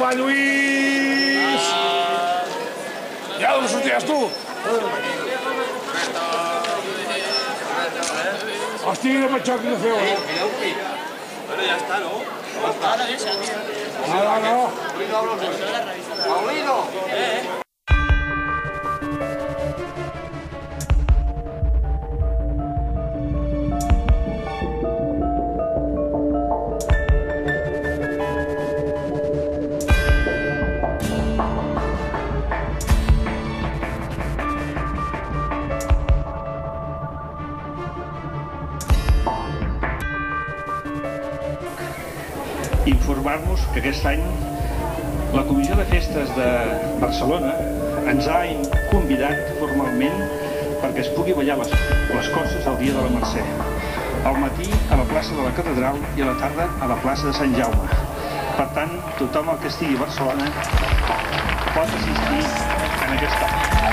va, Lluís! Ja d'on sorties, tu? Hòstia, quina patxoca que feu, eh? Bueno, ja està, no? Ara deixa, tio. No. Paulino! Informar-nos que aquest any la Comissió de Festes de Barcelona ens ha convidat formalment perquè es pugui ballar les corses el dia de la Mercè. Al matí a la plaça de la Catedral i a la tarda a la plaça de Sant Jaume. Per tant, tothom el que estigui a Barcelona pot assistir en aquest acte.